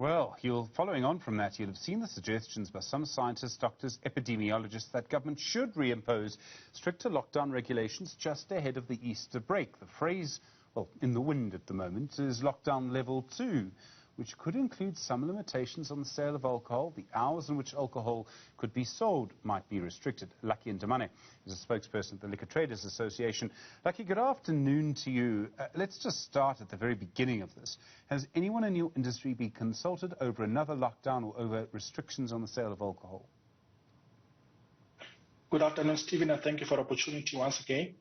Well, following on from that, you'll have seen the suggestions by some scientists, doctors, epidemiologists that government should reimpose stricter lockdown regulations just ahead of the Easter break. The phrase, well, in the wind at the moment, is lockdown level 2, which could include some limitations on the sale of alcohol. The hours in which alcohol could be sold might be restricted. Lucky Ntimane is a spokesperson of the Liquor Traders Association. Lucky, good afternoon to you. Let's just start at the very beginning of this. Has anyone in your industry been consulted over another lockdown or over restrictions on the sale of alcohol? Good afternoon, Stephen, and thank you for the opportunity once again.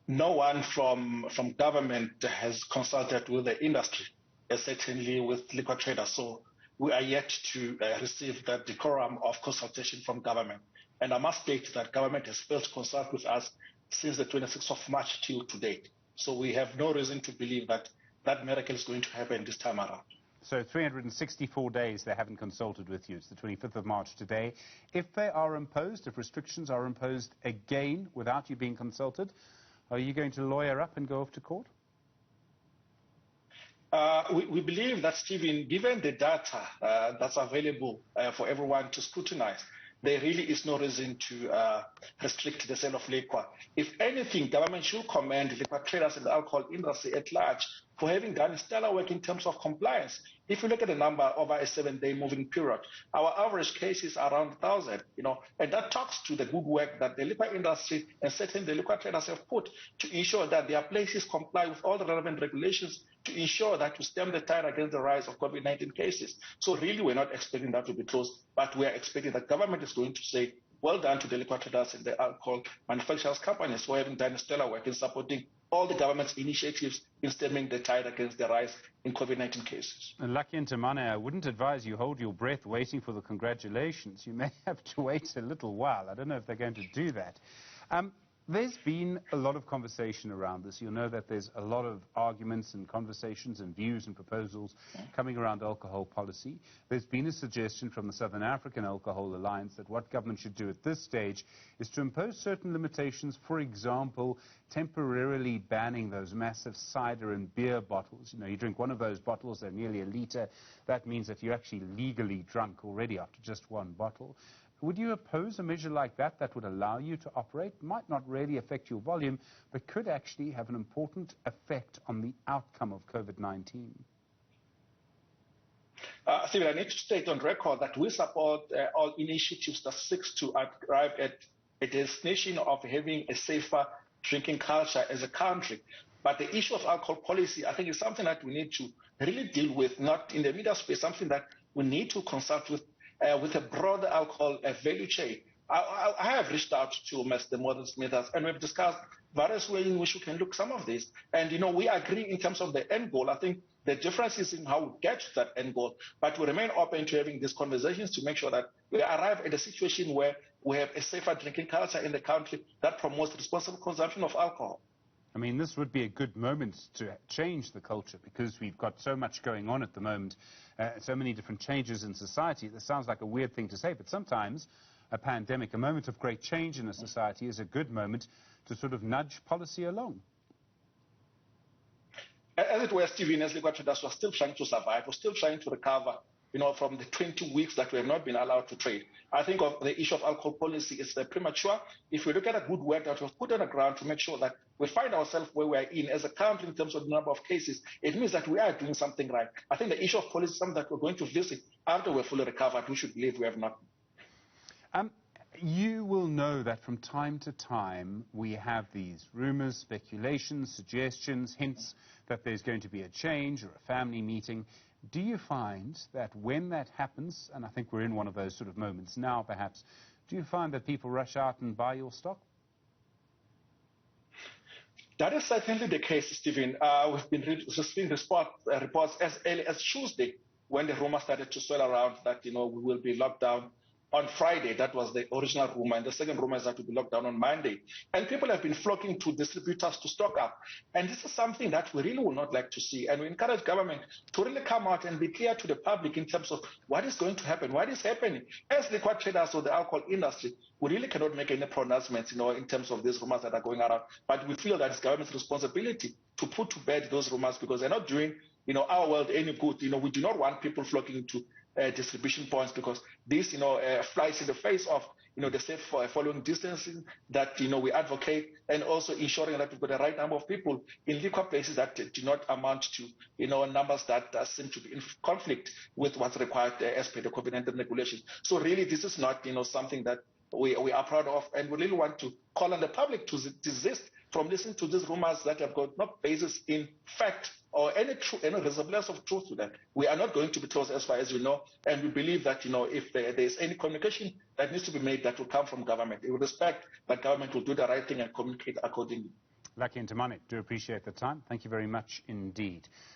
No one from government has consulted with the industry, certainly with liquor traders. So we are yet to receive the decorum of consultation from government. And I must state that government has failed to consult with us since the 26th of March till to date. So we have no reason to believe that that miracle is going to happen this time around. So 364 days they haven't consulted with you. It's the 25th of March today. If they are imposed, if restrictions are imposed again without you being consulted, are you going to lawyer up and go off to court? We believe that, Stephen, given the data that's available for everyone to scrutinize, there really is no reason to restrict the sale of liquor. If anything, government should commend liquor traders and the alcohol industry at large for having done stellar work in terms of compliance. If you look at the number over a 7-day moving period, our average case is around 1,000, and that talks to the good work that the liquor industry and certainly the liquor traders have put to ensure that their places comply with all the relevant regulations to ensure that we stem the tide against the rise of COVID-19 cases. So really, we're not expecting that to be closed, but we are expecting that government is going to say, well done to the liquor traders and the alcohol manufacturers companies for having done stellar work in supporting all the government's initiatives in stemming the tide against the rise in COVID-19 cases. And Lucky Ntimane, I wouldn't advise you hold your breath waiting for the congratulations. You may have to wait a little while. I don't know if they're going to do that. There's been a lot of conversation around this. You'll know that there's a lot of arguments and conversations and views and proposals coming around alcohol policy. There's been a suggestion from the Southern African Alcohol Alliance that what government should do at this stage is to impose certain limitations, for example, temporarily banning those massive cider and beer bottles. You drink one of those bottles, they're nearly a litre. That means that you're actually legally drunk already after just one bottle. Would you oppose a measure like that that would allow you to operate? Might not really affect your volume, but could actually have an important effect on the outcome of COVID-19? Stephen, I need to state on record that we support all initiatives that seek to arrive at a destination of having a safer drinking culture as a country. But the issue of alcohol policy, I think, is something that we need to really deal with, not in the media space, something that we need to consult with a broader alcohol value chain. I have reached out to Mr. Modern Smithers, and we've discussed various ways in which we can look some of this. And, we agree in terms of the end goal. I think the difference is in how we get to that end goal. But we remain open to having these conversations to make sure that we arrive at a situation where we have a safer drinking culture in the country that promotes responsible consumption of alcohol. I mean, this would be a good moment to change the culture because we've got so much going on at the moment, so many different changes in society. This sounds like a weird thing to say, but sometimes a pandemic, a moment of great change in a society is a good moment to sort of nudge policy along. As it were, Stephen, as liquor traders, we're still trying to survive. We're still trying to recover, from the 20 weeks that we have not been allowed to trade. I think of the issue of alcohol policy is premature. If we look at the good work that was put on the ground to make sure that we find ourselves where we are in as a country in terms of the number of cases, it means that we are doing something right. I think the issue of policy is something that we're going to visit after we're fully recovered. We should believe we have not. You will know that from time to time we have these rumors, speculations, suggestions, hints that there's going to be a change or a family meeting. Do you find that when that happens, and I think we're in one of those sort of moments now perhaps, do you find that people rush out and buy your stock? That is certainly the case, Stephen. We've been receiving reports as early as Tuesday when the rumor started to swirl around that, we will be locked down on Friday. That was the original rumor, and the second rumor is that we'll be locked down on Monday. And people have been flocking to distributors to stock up. And this is something that we really would not like to see. And we encourage government to really come out and be clear to the public in terms of what is going to happen, what is happening. As liquor traders or the alcohol industry, we really cannot make any pronouncements, in terms of these rumors that are going around. But we feel that it's government's responsibility to put to bed those rumors because they're not doing our world any good. We do not want people flocking to distribution points, because this, flies in the face of, the safe following distancing that, we advocate, and also ensuring that we've got the right number of people in liquor places that do not amount to, numbers that seem to be in conflict with what's required as per the COVID-19 regulations. So really, this is not, something that we are proud of, and we really want to call on the public to desist from listening to these rumors that have got no basis in fact or any resemblance of truth to them. We are not going to be closed, as far as we know, and we believe that, if there is any communication that needs to be made, that will come from government. We respect that government will do the right thing and communicate accordingly. Lucky Ntimane, do appreciate the time. Thank you very much indeed.